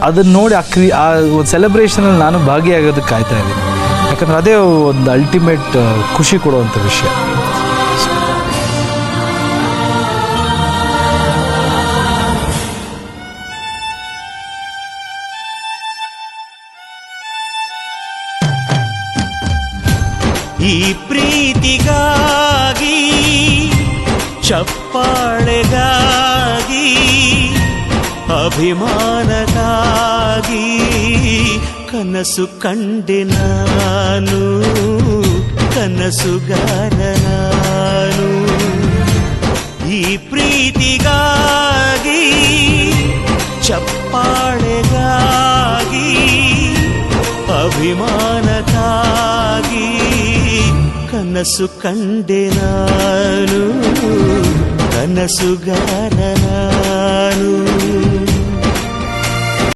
ಅದನ್ನು ನೋಡಿ ಆ ಒಂದು ಸೆಲೆಬ್ರೇಷನಲ್ಲಿ ನಾನು ಭಾಗಿಯಾಗೋದಕ್ಕೆ ಕಾಯ್ತಾ ಇದ್ದೀನಿ. ಯಾಕಂದರೆ ಅದೇ ಒಂದು ಅಲ್ಟಿಮೇಟ್ ಖುಷಿ ಕೊಡುವಂಥ ವಿಷಯ. ಈ ಪ್ರೀತಿಗಾಗಿ, ಚಪ್ಪಾಳೆಗಾಗಿ, ಅಭಿಮಾನಕ್ಕಾಗಿ ಕನಸು ಕಂಡೆ ನಾನು, ಕನಸುಗಾರ ನಾನು. ಈ ಪ್ರೀತಿಗಾಗಿ, ಚಪ್ಪಾಳೆಗಾಗಿ, ಅಭಿಮಾನಕ್ಕಾಗಿ ಕನಸು ಕಂಡೆ ನಾನು, ಕನಸುಗಾರ ನಾನು.